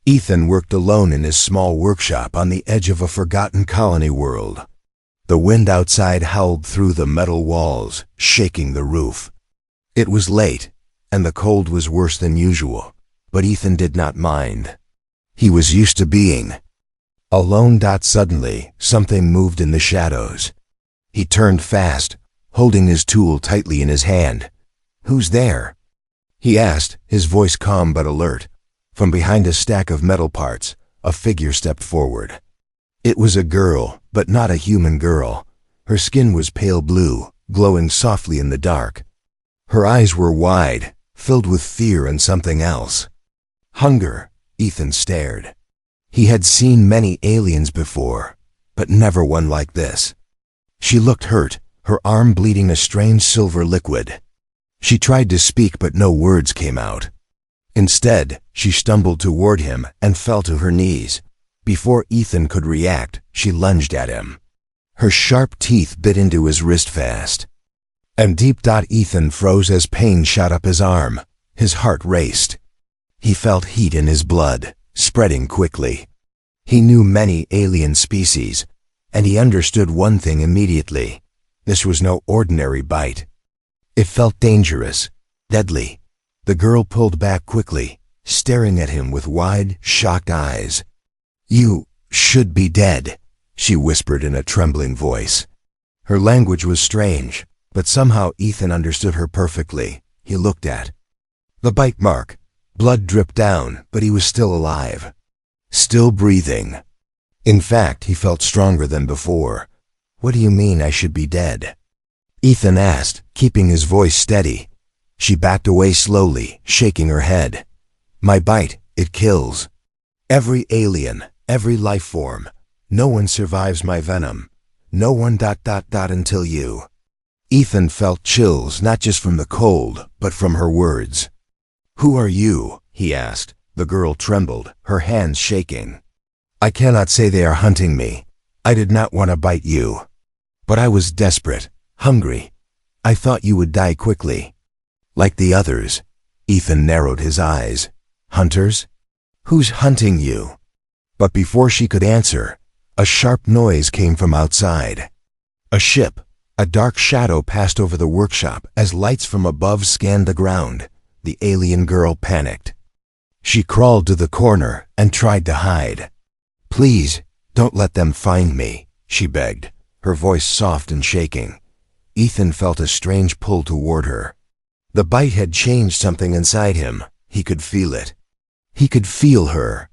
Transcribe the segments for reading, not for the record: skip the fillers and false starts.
Ethan worked alone in his small workshop on the edge of a forgotten colony world. The wind outside howled through the metal walls, shaking the roof. It was late, and the cold was worse than usual, but Ethan did not mind. He was used to being alone. Suddenly, something moved in the shadows. He turned fast, holding his tool tightly in his hand. "Who's there?" he asked, his voice calm but alert. From behind a stack of metal parts, a figure stepped forward. It was a girl, but not a human girl. Her skin was pale blue, glowing softly in the dark. Her eyes were wide, filled with fear and something else. Hunger. Ethan stared. He had seen many aliens before, but never one like this. She looked hurt, her arm bleeding a strange silver liquid. She tried to speak, but no words came out. Instead, she stumbled toward him and fell to her knees. Before Ethan could react, she lunged at him. Her sharp teeth bit into his wrist fast. And deep. Ethan froze as pain shot up his arm. His heart raced. He felt heat in his blood, spreading quickly. He knew many alien species, and he understood one thing immediately. This was no ordinary bite. It felt dangerous, deadly. The girl pulled back quickly, staring at him with wide, shocked eyes. "You should be dead," she whispered in a trembling voice. Her language was strange, but somehow Ethan understood her perfectly. He looked at the bite mark. Blood dripped down, but he was still alive. Still breathing. In fact, he felt stronger than before. "What do you mean I should be dead?" Ethan asked, keeping his voice steady. She backed away slowly, shaking her head. "My bite, it kills. Every alien, every life form. No one survives my venom. No one. Until you." Ethan felt chills, not just from the cold, but from her words. "Who are you?" he asked. The girl trembled, her hands shaking. "I cannot say they are hunting me. I did not want to bite you. But I was desperate, hungry. I thought you would die quickly. Like the others." Ethan narrowed his eyes. "Hunters? Who's hunting you?" But before she could answer, a sharp noise came from outside. A ship, a dark shadow passed over the workshop as lights from above scanned the ground. The alien girl panicked. She crawled to the corner and tried to hide. "Please, don't let them find me," she begged, her voice soft and shaking. Ethan felt a strange pull toward her. The bite had changed something inside him. He could feel it. He could feel her.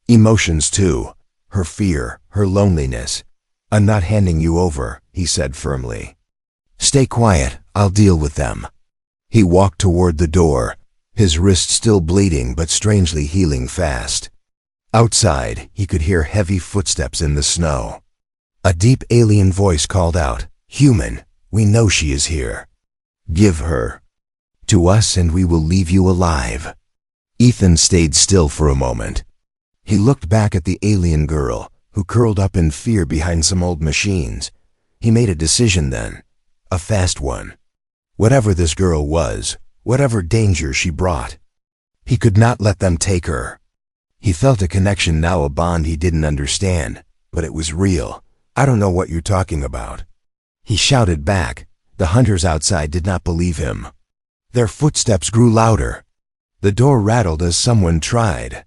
Emotions too. Her fear, her loneliness. "I'm not handing you over," he said firmly. "Stay quiet, I'll deal with them." He walked toward the door, his wrist still bleeding but strangely healing fast. Outside, he could hear heavy footsteps in the snow. A deep alien voice called out, "Human, we know she is here. Give her to us and we will leave you alive." Ethan stayed still for a moment. He looked back at the alien girl, who curled up in fear behind some old machines. He made a decision then, a fast one. Whatever this girl was, whatever danger she brought, he could not let them take her. He felt a connection now, a bond he didn't understand, but it was real. "I don't know what you're talking about," he shouted back. The hunters outside did not believe him. Their footsteps grew louder. The door rattled as someone tried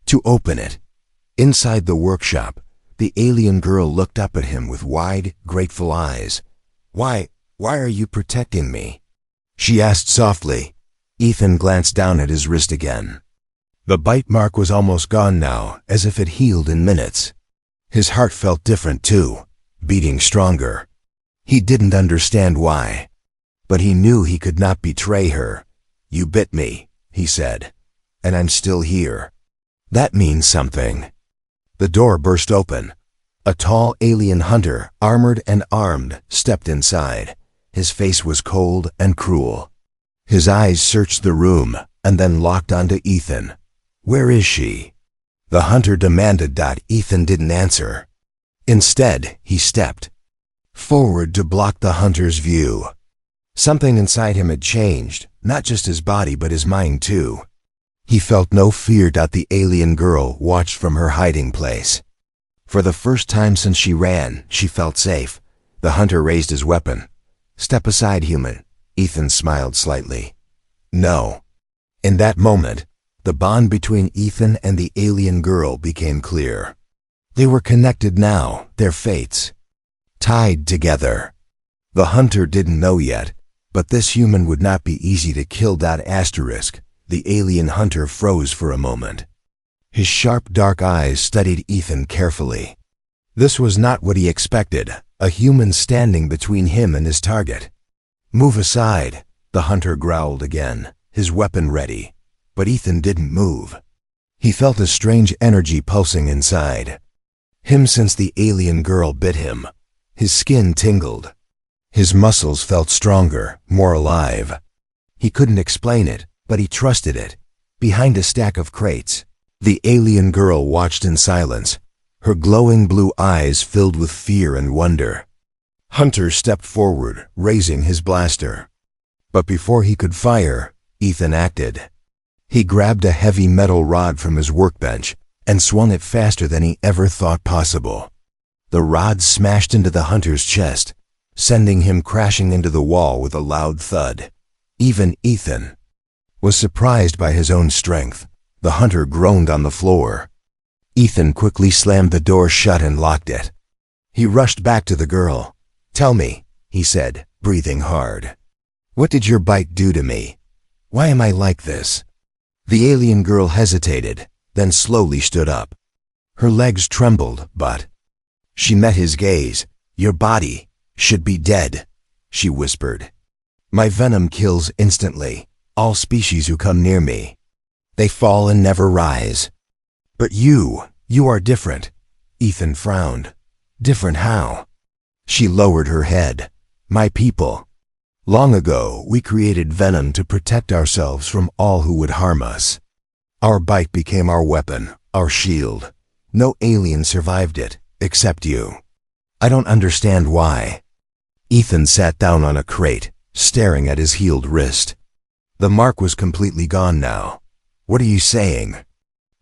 to open it. Inside the workshop, the alien girl looked up at him with wide, grateful eyes. Why are you protecting me?" she asked softly. Ethan glanced down at his wrist again. The bite mark was almost gone now, as if it healed in minutes. His heart felt different too, beating stronger. He didn't understand why, but he knew he could not betray her. "You bit me," he said, "and I'm still here. That means something." The door burst open. A tall alien hunter, armored and armed, stepped inside. His face was cold and cruel. His eyes searched the room and then locked onto Ethan. "Where is she?" the hunter demanded. Ethan didn't answer. Instead, he stepped forward to block the hunter's view. Something inside him had changed, not just his body but his mind too. He felt no fear. The alien girl watched from her hiding place. For the first time since she ran, she felt safe. The hunter raised his weapon. "Step aside, human." Ethan smiled slightly. "No." In that moment, the bond between Ethan and the alien girl became clear. They were connected now, their fates tied together. The hunter didn't know yet, but this human would not be easy to kill. Asterisk. The alien hunter froze for a moment. His sharp dark eyes studied Ethan carefully. This was not what he expected, a human standing between him and his target. "Move aside," the hunter growled again, his weapon ready. But Ethan didn't move. He felt a strange energy pulsing inside him since the alien girl bit him. His skin tingled. His muscles felt stronger, more alive. He couldn't explain it, but he trusted it. Behind a stack of crates, the alien girl watched in silence, her glowing blue eyes filled with fear and wonder. Hunter stepped forward, raising his blaster. But before he could fire, Ethan acted. He grabbed a heavy metal rod from his workbench and swung it faster than he ever thought possible. The rod smashed into the hunter's chest, sending him crashing into the wall with a loud thud. Even Ethan was surprised by his own strength. The hunter groaned on the floor. Ethan quickly slammed the door shut and locked it. He rushed back to the girl. "Tell me," he said, breathing hard. "What did your bite do to me? Why am I like this?" The alien girl hesitated, then slowly stood up. Her legs trembled, but she met his gaze. "Your body should be dead," she whispered. "My venom kills instantly all species who come near me. They fall and never rise. But you are different." Ethan frowned. "Different how?" She lowered her head. "My people. Long ago, we created venom to protect ourselves from all who would harm us. Our bite became our weapon, our shield. No alien survived it, except you. I don't understand why." Ethan sat down on a crate, staring at his healed wrist. The mark was completely gone now. "What are you saying?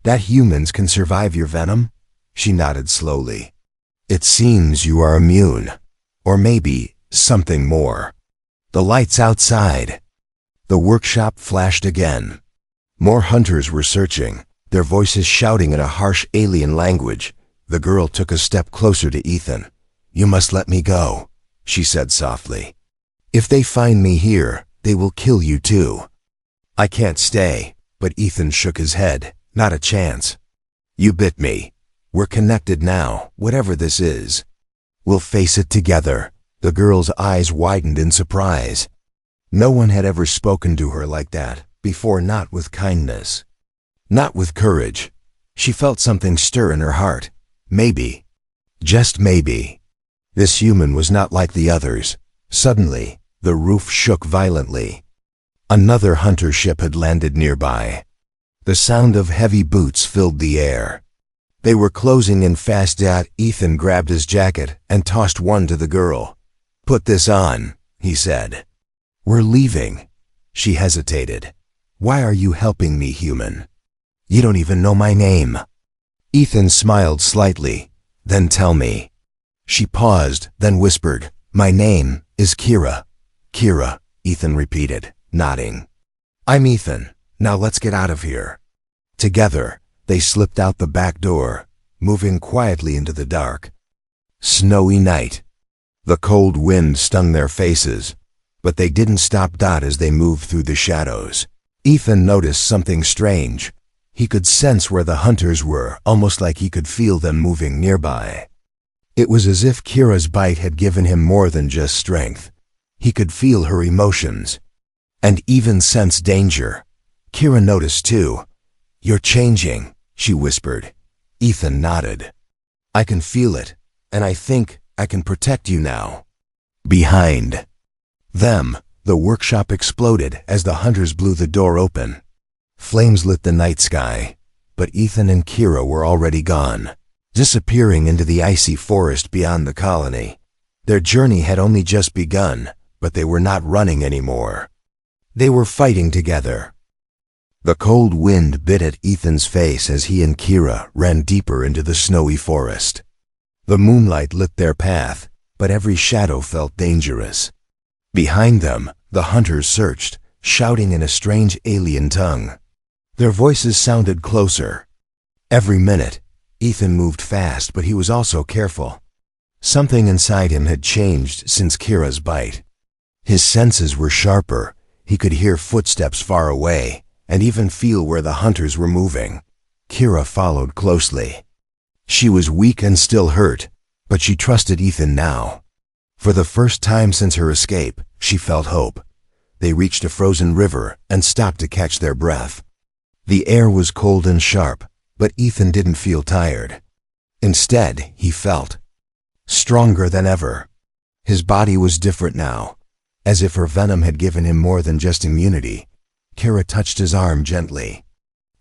That humans can survive your venom?" She nodded slowly. "It seems you are immune. Or maybe something more." The lights outside. The workshop flashed again. More hunters were searching, their voices shouting in a harsh alien language. The girl took a step closer to Ethan. "You must let me go," she said softly. "If they find me here, they will kill you too." "I can't stay," but Ethan shook his head. "Not a chance. You bit me. We're connected now, whatever this is. We'll face it together." The girl's eyes widened in surprise. No one had ever spoken to her like that before, not with kindness, not with courage. She felt something stir in her heart. Maybe, just maybe, this human was not like the others. Suddenly, the roof shook violently. Another hunter ship had landed nearby. The sound of heavy boots filled the air. They were closing in fast. Ethan grabbed his jacket and tossed one to the girl. "Put this on," he said. "We're leaving." She hesitated. "Why are you helping me, human? You don't even know my name." Ethan smiled slightly. "Then tell me." She paused, then whispered, "My name is Kira." "Kira," Ethan repeated, nodding. "I'm Ethan. Now let's get out of here." Together, they slipped out the back door, moving quietly into the dark. Snowy night. The cold wind stung their faces, but they didn't stop. As they moved through the shadows, Ethan noticed something strange. He could sense where the hunters were, almost like he could feel them moving nearby. It was as if Kira's bite had given him more than just strength. He could feel her emotions, and even sense danger. Kira noticed too. "You're changing," she whispered. Ethan nodded. "I can feel it, and I think I can protect you now." Behind them, the workshop exploded as the hunters blew the door open. Flames lit the night sky, but Ethan and Kira were already gone, disappearing into the icy forest beyond the colony. Their journey had only just begun, but they were not running anymore. They were fighting together. The cold wind bit at Ethan's face as he and Kira ran deeper into the snowy forest. The moonlight lit their path, but every shadow felt dangerous. Behind them, the hunters searched, shouting in a strange alien tongue. Their voices sounded closer. Every minute, Ethan moved fast, but he was also careful. Something inside him had changed since Kira's bite. His senses were sharper. He could hear footsteps far away, and even feel where the hunters were moving. Kira followed closely. She was weak and still hurt, but she trusted Ethan now. For the first time since her escape, she felt hope. They reached a frozen river and stopped to catch their breath. The air was cold and sharp, but Ethan didn't feel tired. Instead, he felt stronger than ever. His body was different now, as if her venom had given him more than just immunity. Kira touched his arm gently.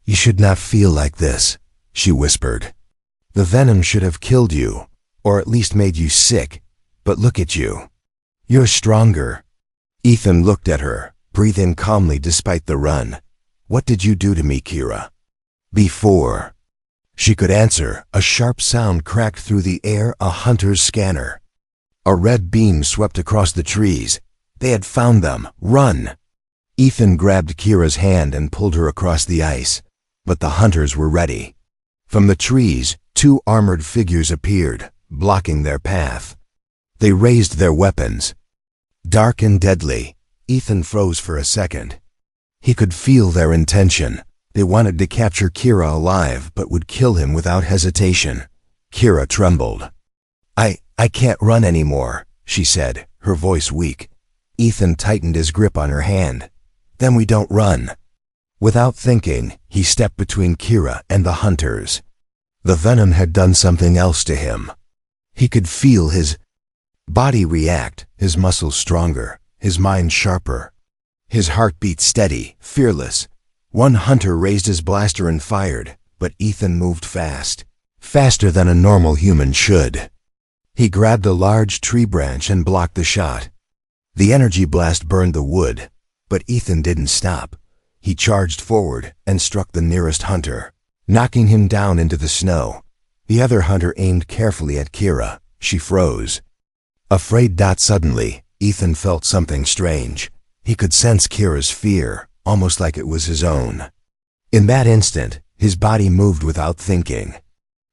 "You should not feel like this," she whispered. "The venom should have killed you, or at least made you sick, but look at you. You're stronger." Ethan looked at her, breathing calmly despite the run. "What did you do to me, Kira?" "Before she could answer, a sharp sound cracked through the air, a hunter's scanner. A red beam swept across the trees. They had found them. "Run!" Ethan grabbed Kira's hand and pulled her across the ice, but the hunters were ready. From the trees, two armored figures appeared, blocking their path. They raised their weapons. Dark and deadly, Ethan froze for a second. He could feel their intention. They wanted to capture Kira alive, but would kill him without hesitation. Kira trembled. I can't run anymore," she said, her voice weak. Ethan tightened his grip on her hand. "Then we don't run." Without thinking, he stepped between Kira and the hunters. The venom had done something else to him. He could feel his body react, his muscles stronger, his mind sharper. His heart beat steady, fearless. One hunter raised his blaster and fired, but Ethan moved fast. Faster than a normal human should. He grabbed a large tree branch and blocked the shot. The energy blast burned the wood, but Ethan didn't stop. He charged forward and struck the nearest hunter, knocking him down into the snow. The other hunter aimed carefully at Kira. She froze. Afraid. Suddenly, Ethan felt something strange. He could sense Kira's fear, almost like it was his own. In that instant, his body moved without thinking.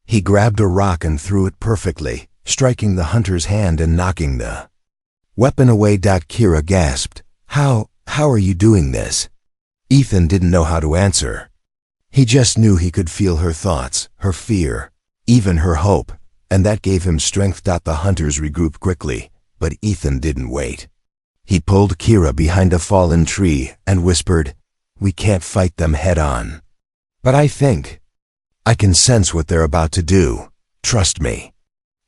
He grabbed a rock and threw it perfectly, striking the hunter's hand and knocking the weapon away. Kira gasped. How are you doing this?" Ethan didn't know how to answer. He just knew he could feel her thoughts, her fear, even her hope, and that gave him strength. The hunters regrouped quickly, but Ethan didn't wait. He pulled Kira behind a fallen tree and whispered, "We can't fight them head on. But I can sense what they're about to do. Trust me."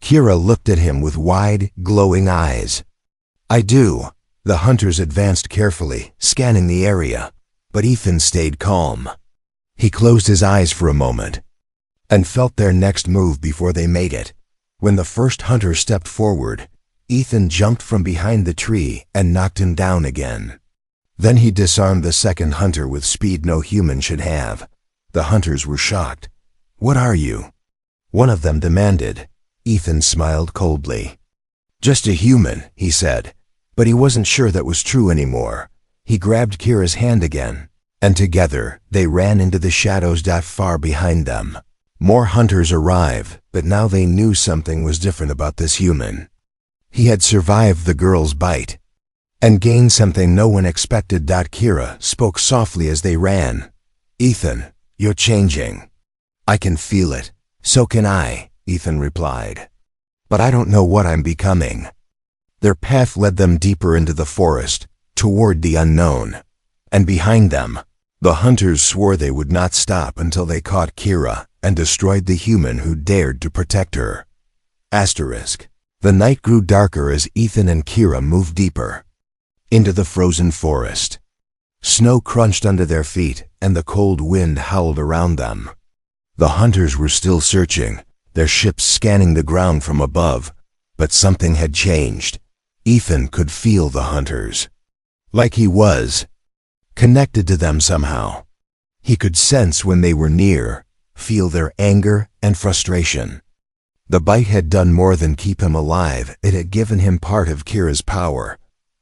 Kira looked at him with wide, glowing eyes. "I do." The hunters advanced carefully, scanning the area, but Ethan stayed calm. He closed his eyes for a moment and felt their next move before they made it. When the first hunter stepped forward, Ethan jumped from behind the tree and knocked him down again. Then he disarmed the second hunter with speed no human should have. The hunters were shocked. "What are you?" one of them demanded. Ethan smiled coldly. "Just a human," he said, but he wasn't sure that was true anymore. He grabbed Kira's hand again, and together they ran into the shadows. Far behind them, more hunters arrived, but now they knew something was different about this human. He had survived the girl's bite and gained something no one expected. Kira spoke softly as they ran. "Ethan, you're changing." "I can feel it." "So can I," Ethan replied. "But I don't know what I'm becoming." Their path led them deeper into the forest, toward the unknown. And behind them, the hunters swore they would not stop until they caught Kira and destroyed the human who dared to protect her. The night grew darker as Ethan and Kira moved deeper into the frozen forest. Snow crunched under their feet and the cold wind howled around them. The hunters were still searching, their ships scanning the ground from above, but something had changed. Ethan could feel the hunters, like he was connected to them somehow. He could sense when they were near, feel their anger and frustration. The bite had done more than keep him alive, it had given him part of Kira's power.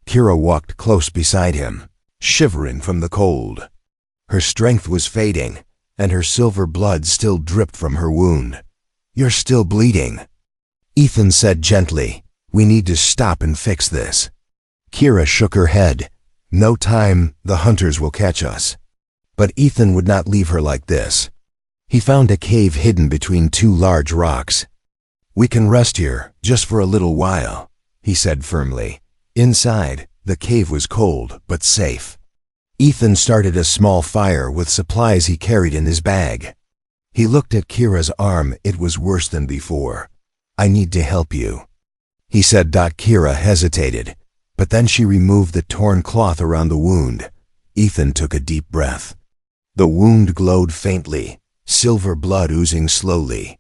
Kira walked close beside him, shivering from the cold. Her strength was fading, and her silver blood still dripped from her wound. "You're still bleeding," Ethan said gently. "We need to stop and fix this." Kira shook her head. "No time, the hunters will catch us." But Ethan would not leave her like this. He found a cave hidden between two large rocks. "We can rest here, just for a little while," he said firmly. Inside, the cave was cold, but safe. Ethan started a small fire with supplies he carried in his bag. He looked at Kira's arm. It was worse than before. "I need to help you," he said. Kira hesitated, but then she removed the torn cloth around the wound. Ethan took a deep breath. The wound glowed faintly, silver blood oozing slowly.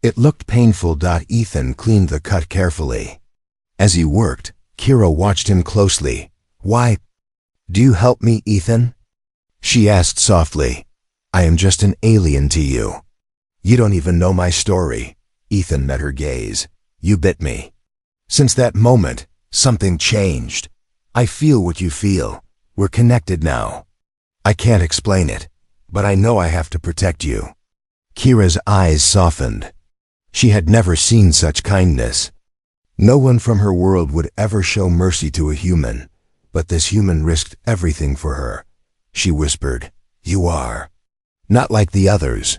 It looked painful. Ethan cleaned the cut carefully. As he worked, Kira watched him closely. "Why do you help me, Ethan?" she asked softly. "I am just an alien to you. You don't even know my story." Ethan met her gaze. "You bit me." Since that moment, something changed. "I feel what you feel. We're connected now. I can't explain it, but I know I have to protect you." Kira's eyes softened. She had never seen such kindness. No one from her world would ever show mercy to a human, but this human risked everything for her. She whispered, "You are not like the others."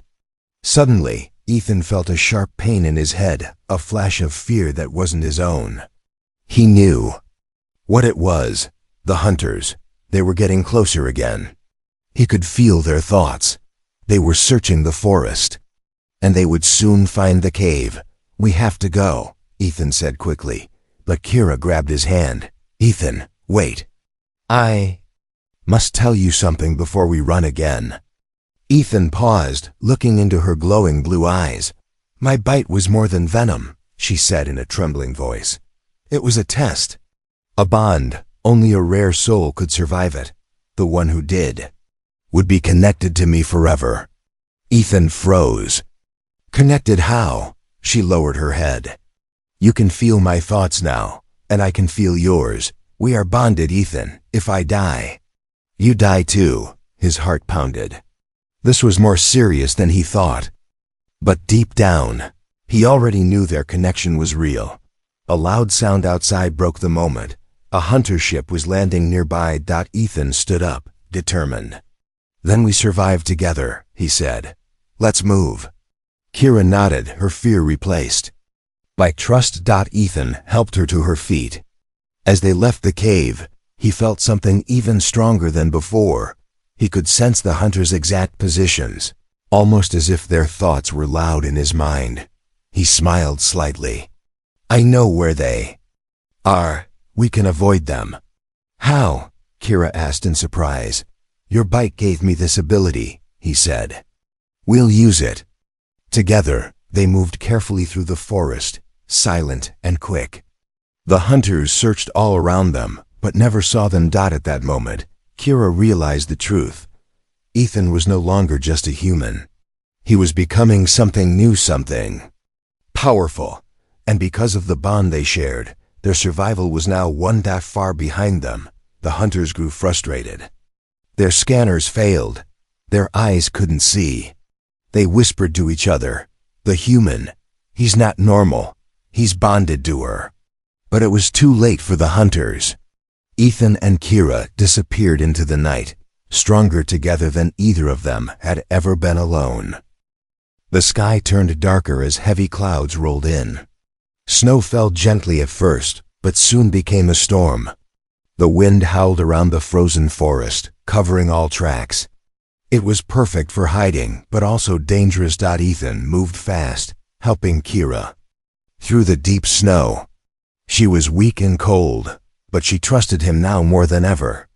Suddenly, Ethan felt a sharp pain in his head, a flash of fear that wasn't his own. He knew what it was. The hunters. They were getting closer again. He could feel their thoughts. They were searching the forest. And they would soon find the cave. "We have to go," Ethan said quickly, but Kira grabbed his hand. "Ethan, wait. I must tell you something before we run again." Ethan paused, looking into her glowing blue eyes. "My bite was more than venom," she said in a trembling voice. "It was a test. A bond. Only a rare soul could survive it. The one who did would be connected to me forever." Ethan froze. "Connected how?" She lowered her head. "You can feel my thoughts now, and I can feel yours. We are bonded, Ethan. If I die, you die too." His heart pounded. This was more serious than he thought. But deep down, he already knew their connection was real. A loud sound outside broke the moment. A hunter ship was landing nearby. Ethan stood up, determined. "Then we survived together," he said. "Let's move." Kira nodded, her fear replaced by trust. Ethan helped her to her feet. As they left the cave, he felt something even stronger than before. He could sense the hunters' exact positions, almost as if their thoughts were loud in his mind. He smiled slightly. "I know where they are. We can avoid them." "How?" Kira asked in surprise. "Your bite gave me this ability," he said. "We'll use it." Together, they moved carefully through the forest, silent and quick. The hunters searched all around them, but never saw them. At that moment, Kira realized the truth. Ethan was no longer just a human. He was becoming something new, something powerful. And because of the bond they shared, their survival was now one far behind them. The hunters grew frustrated. Their scanners failed. Their eyes couldn't see. They whispered to each other, "The human. He's not normal. He's bonded to her." But it was too late for the hunters. Ethan and Kira disappeared into the night, stronger together than either of them had ever been alone. The sky turned darker as heavy clouds rolled in. Snow fell gently at first, but soon became a storm. The wind howled around the frozen forest, covering all tracks. It was perfect for hiding, but also dangerous. Ethan moved fast, helping Kira through the deep snow. She was weak and cold, but she trusted him now more than ever.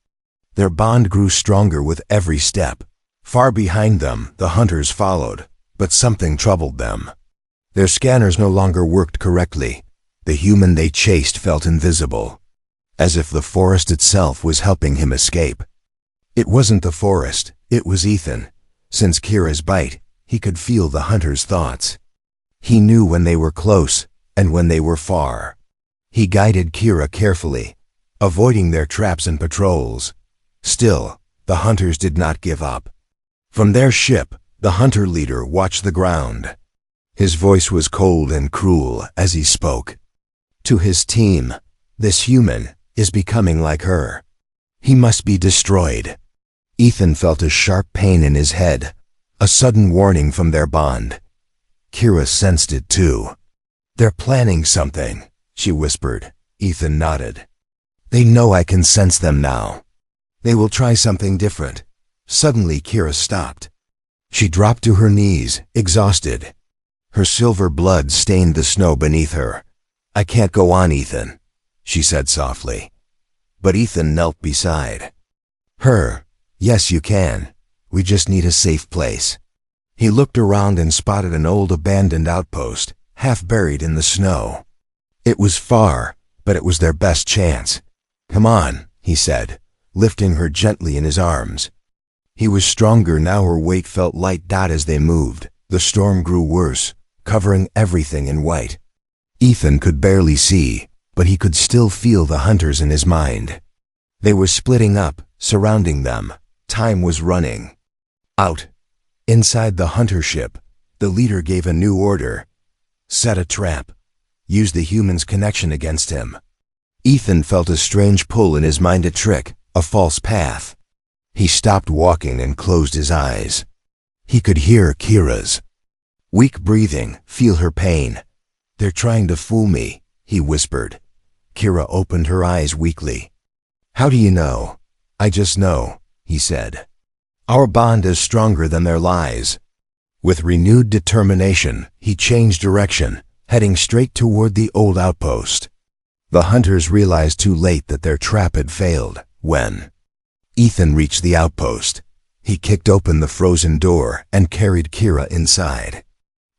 Their bond grew stronger with every step. Far behind them, the hunters followed, but something troubled them. Their scanners no longer worked correctly. The human they chased felt invisible, as if the forest itself was helping him escape. It wasn't the forest, it was Ethan. Since Kira's bite, he could feel the hunter's thoughts. He knew when they were close and when they were far. He guided Kira carefully, avoiding their traps and patrols. Still, the hunters did not give up. From their ship, the hunter leader watched the ground. His voice was cold and cruel as he spoke. To his team, this human is becoming like her. He must be destroyed. Ethan felt a sharp pain in his head, a sudden warning from their bond. Kira sensed it too. "They're planning something," she whispered. Ethan nodded. "They know I can sense them now. They will try something different." Suddenly Kira stopped. She dropped to her knees, exhausted. Her silver blood stained the snow beneath her. "I can't go on, Ethan," she said softly. But Ethan knelt beside her. "Yes, you can. We just need a safe place." He looked around and spotted an old abandoned outpost, half buried in the snow. It was far, but it was their best chance. "Come on," he said, lifting her gently in his arms. He was stronger now. Her weight felt light. As they moved, the storm grew worse, covering everything in white. Ethan could barely see, but he could still feel the hunters in his mind. They were splitting up, surrounding them. Time was running out. Inside the hunter ship, the leader gave a new order. Set a trap. Use the human's connection against him. Ethan felt a strange pull in his mind, a trick, a false path. He stopped walking and closed his eyes. He could hear Kira's weak breathing, feel her pain. "They're trying to fool me," he whispered. Kira opened her eyes weakly. "How do you know?" "I just know," he said. "Our bond is stronger than their lies." With renewed determination, he changed direction, heading straight toward the old outpost. The hunters realized too late that their trap had failed. When Ethan reached the outpost, he kicked open the frozen door and carried Kira inside.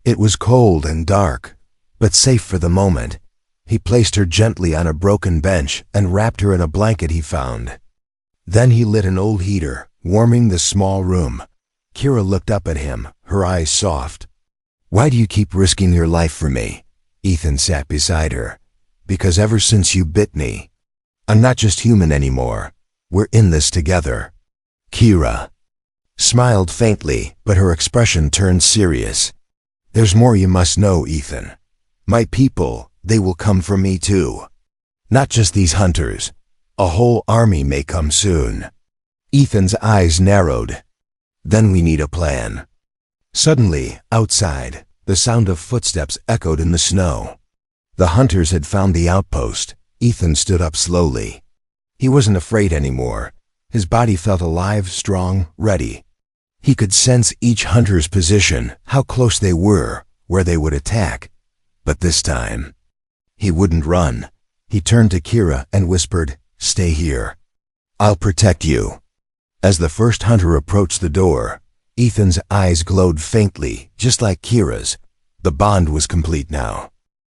It was cold and dark, but safe for the moment. He placed her gently on a broken bench and wrapped her in a blanket he found. Then he lit an old heater, warming the small room. Kira looked up at him, her eyes soft. "Why do you keep risking your life for me?" Ethan sat beside her. "Because ever since you bit me, I'm not just human anymore. We're in this together." Kira smiled faintly, but her expression turned serious. "There's more you must know, Ethan. My people, they will come for me too. Not just these hunters. A whole army may come soon." Ethan's eyes narrowed. "Then we need a plan." Suddenly, outside, the sound of footsteps echoed in the snow. The hunters had found the outpost. Ethan stood up slowly. He wasn't afraid anymore. His body felt alive, strong, ready. He could sense each hunter's position, how close they were, where they would attack. But this time, he wouldn't run. He turned to Kira and whispered, "Stay here. I'll protect you." As the first hunter approached the door, Ethan's eyes glowed faintly, just like Kira's. The bond was complete now.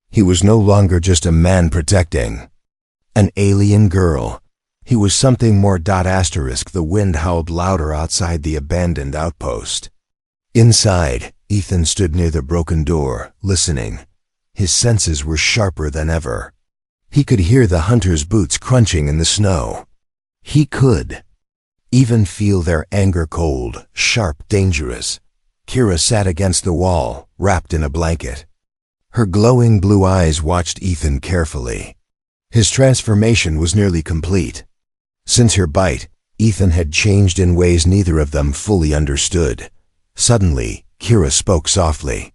He was no longer just a man protecting an alien girl. He was something more. The wind howled louder outside the abandoned outpost. Inside, Ethan stood near the broken door, listening. His senses were sharper than ever. He could hear the hunters' boots crunching in the snow. He could even feel their anger, cold, sharp, dangerous. Kira sat against the wall, wrapped in a blanket. Her glowing blue eyes watched Ethan carefully. His transformation was nearly complete. Since her bite, Ethan had changed in ways neither of them fully understood. Suddenly, Kira spoke softly.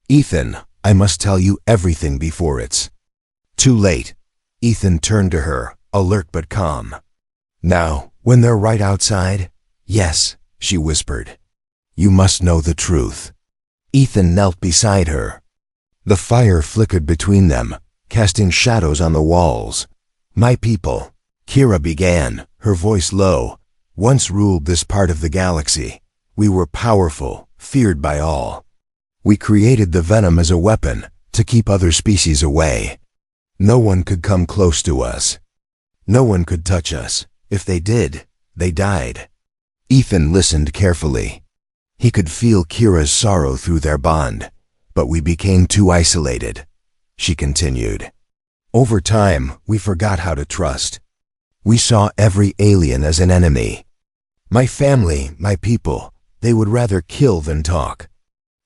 "Ethan, I must tell you everything before it's too late." Ethan turned to her, alert but calm. "Now, when they're right outside?" "Yes," she whispered. "You must know the truth." Ethan knelt beside her. The fire flickered between them, casting shadows on the walls. "My people," Kira began, her voice low, "once ruled this part of the galaxy. We were powerful, feared by all. We created the venom as a weapon to keep other species away. No one could come close to us. No one could touch us. If they did, they died." Ethan listened carefully. He could feel Kira's sorrow through their bond, but we became too isolated, she continued. Over time, we forgot how to trust. We saw every alien as an enemy. My family, my people, they would rather kill than talk.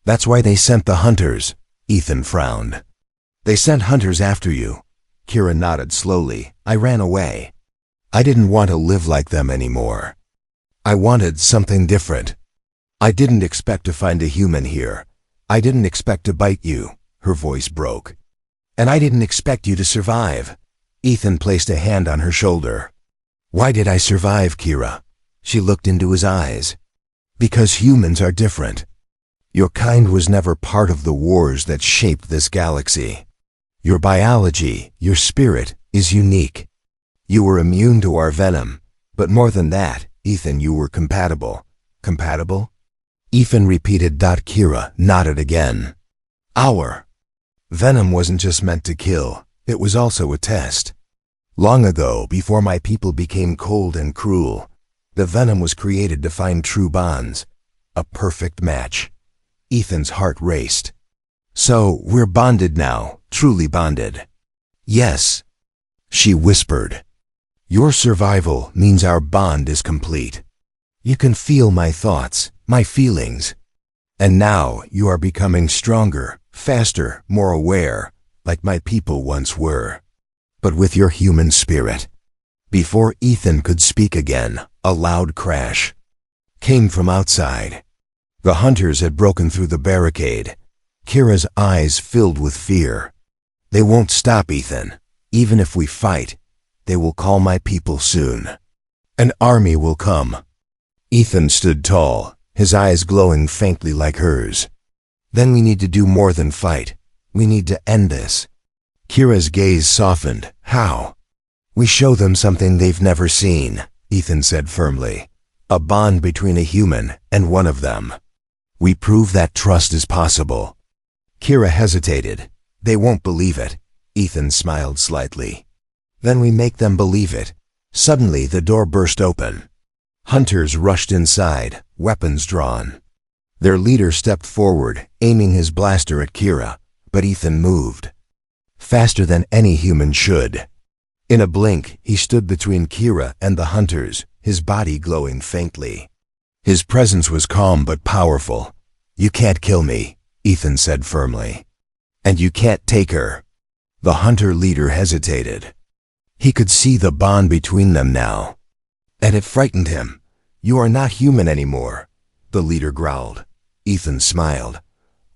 That's why they sent the hunters, Ethan frowned. They sent hunters after you. Kira nodded slowly. I ran away. I didn't want to live like them anymore. I wanted something different. I didn't expect to find a human here. I didn't expect to bite you. Her voice broke. And I didn't expect you to survive. Ethan placed a hand on her shoulder. Why did I survive, Kira? She looked into his eyes. Because humans are different. Your kind was never part of the wars that shaped this galaxy. Your biology, your spirit, is unique. You were immune to our venom, but more than that, Ethan, you were compatible. Compatible? Ethan repeated. Kira nodded again. Our venom wasn't just meant to kill, it was also a test. Long ago, before my people became cold and cruel, the venom was created to find true bonds. A perfect match. Ethan's heart raced. So, we're bonded now, truly bonded. Yes, she whispered. Your survival means our bond is complete. You can feel my thoughts, my feelings. And now you are becoming stronger, faster, more aware, like my people once were. But with your human spirit. Before Ethan could speak again, a loud crash came from outside. The hunters had broken through the barricade. Kira's eyes filled with fear. They won't stop, Ethan. Even if we fight, they will call my people soon. An army will come. Ethan stood tall, his eyes glowing faintly like hers. Then we need to do more than fight. We need to end this. Kira's gaze softened. How? We show them something they've never seen, Ethan said firmly. A bond between a human and one of them. We prove that trust is possible. Kira hesitated. They won't believe it. Ethan smiled slightly. Then we make them believe it. Suddenly the door burst open. Hunters rushed inside, weapons drawn. Their leader stepped forward, aiming his blaster at Kira, but Ethan moved. Faster than any human should. In a blink, he stood between Kira and the hunters, his body glowing faintly. His presence was calm but powerful. You can't kill me, Ethan said firmly. And you can't take her. The hunter leader hesitated. He could see the bond between them now. And it frightened him. You are not human anymore, the leader growled. Ethan smiled.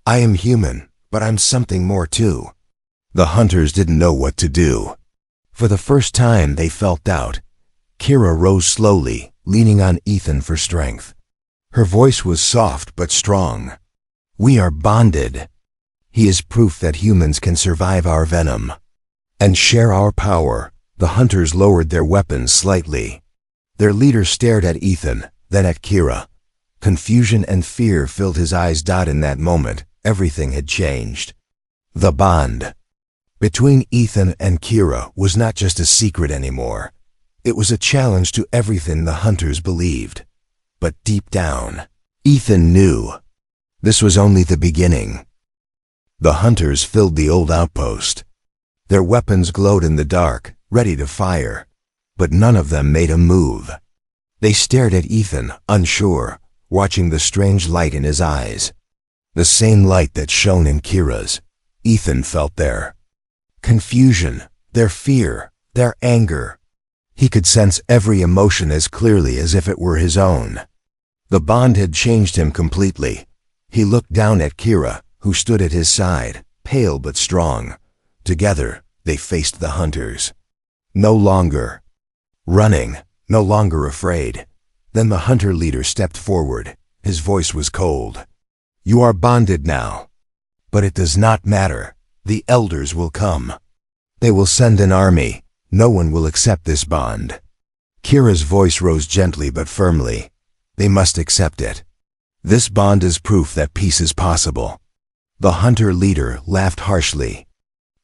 I am human, but I'm something more too. The hunters didn't know what to do. For the first time they felt doubt. Kira rose slowly, leaning on Ethan for strength. Her voice was soft but strong. We are bonded. He is proof that humans can survive our venom and share our power. The hunters lowered their weapons slightly. Their leader stared at Ethan, then at Kira. Confusion and fear filled his eyes. In that moment, everything had changed. The bond between Ethan and Kira was not just a secret anymore. It was a challenge to everything the hunters believed. But deep down, Ethan knew this was only the beginning. The hunters filled the old outpost. Their weapons glowed in the dark, ready to fire, but none of them made a move. They stared at Ethan, unsure, watching the strange light in his eyes. The same light that shone in Kira's. Ethan felt their confusion, their fear, their anger. He could sense every emotion as clearly as if it were his own. The bond had changed him completely. He looked down at Kira, who stood at his side, pale but strong. Together, they faced the hunters. No longer running, no longer afraid. Then the hunter leader stepped forward. His voice was cold. You are bonded now. But it does not matter. The elders will come. They will send an army. No one will accept this bond. Kira's voice rose gently but firmly. They must accept it. This bond is proof that peace is possible. The hunter leader laughed harshly.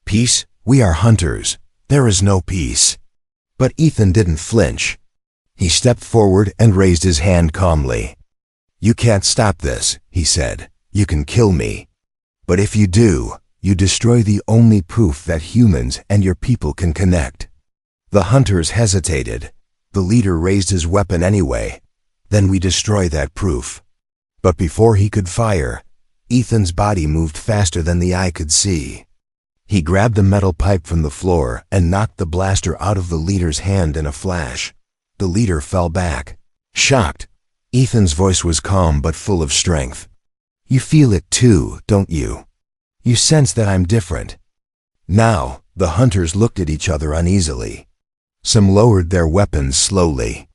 Peace? We are hunters. There is no peace. But Ethan didn't flinch. He stepped forward and raised his hand calmly. "You can't stop this," he said. "You can kill me. But if you do, you destroy the only proof that humans and your people can connect." The hunters hesitated. The leader raised his weapon anyway. "Then we destroy that proof." But before he could fire, Ethan's body moved faster than the eye could see. He grabbed a metal pipe from the floor and knocked the blaster out of the leader's hand in a flash. The leader fell back, shocked. Ethan's voice was calm but full of strength. "You feel it too, don't you? You sense that I'm different." Now, the hunters looked at each other uneasily. Some lowered their weapons slowly.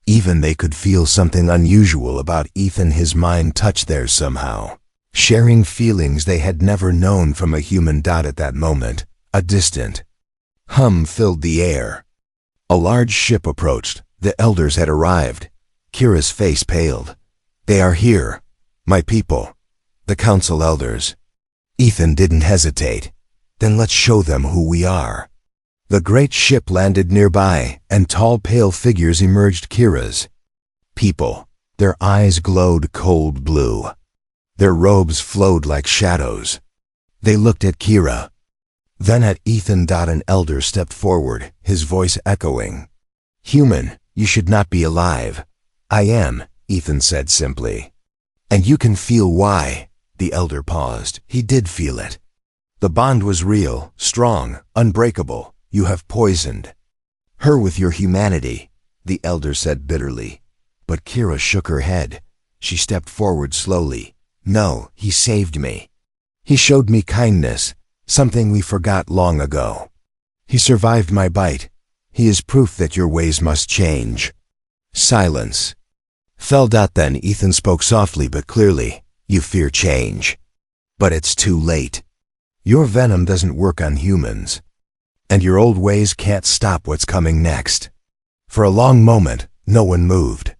Even they could feel something unusual about Ethan. His mind touched theirs somehow, sharing feelings they had never known from a human. At that moment, a distant hum filled the air. A large ship approached. The elders had arrived. Kira's face paled. "They are here, my people, the council elders." Ethan didn't hesitate. "Then let's show them who we are." The great ship landed nearby, and tall pale figures emerged. Kira's people. Their eyes glowed cold blue. Their robes flowed like shadows. They looked at Kira, then at Ethan. An elder stepped forward, his voice echoing. "Human, you should not be alive." "I am," Ethan said simply. "And you can feel why." The elder paused. He did feel it. The bond was real, strong, unbreakable. "You have poisoned her with your humanity," the elder said bitterly. But Kira shook her head. She stepped forward slowly. "No, he saved me. He showed me kindness, something we forgot long ago. He survived my bite. He is proof that your ways must change." Silence fell. Then Ethan spoke softly but clearly. "You fear change. But it's too late. Your venom doesn't work on humans. And your old ways can't stop what's coming next." For a long moment, no one moved.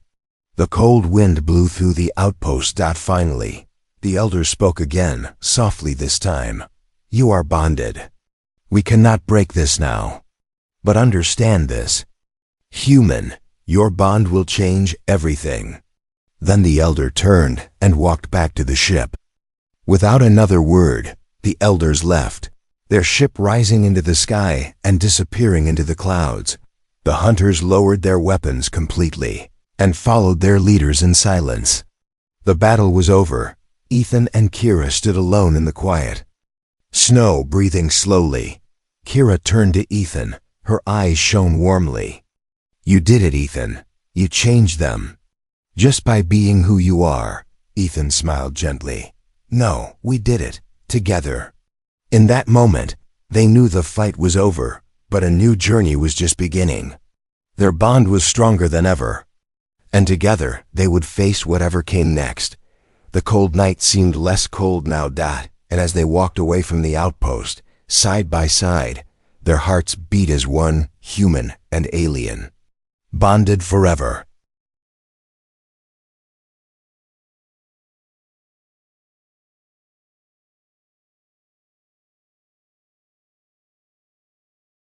The cold wind blew through the outpost. Finally, the elder spoke again, softly this time. "You are bonded. We cannot break this now. But understand this. Human, your bond will change everything." Then the elder turned and walked back to the ship. Without another word, the elders left, their ship rising into the sky and disappearing into the clouds. The hunters lowered their weapons completely and followed their leaders in silence. The battle was over. Ethan and Kira stood alone in the quiet. Snow breathing slowly. Kira turned to Ethan. Her eyes shone warmly. "You did it, Ethan. You changed them. Just by being who you are." Ethan smiled gently. "No, we did it. Together." In that moment, they knew the fight was over, but a new journey was just beginning. Their bond was stronger than ever, and together they would face whatever came next. The cold night seemed less cold now. And as they walked away from the outpost, side by side, their hearts beat as one, human and alien. Bonded forever.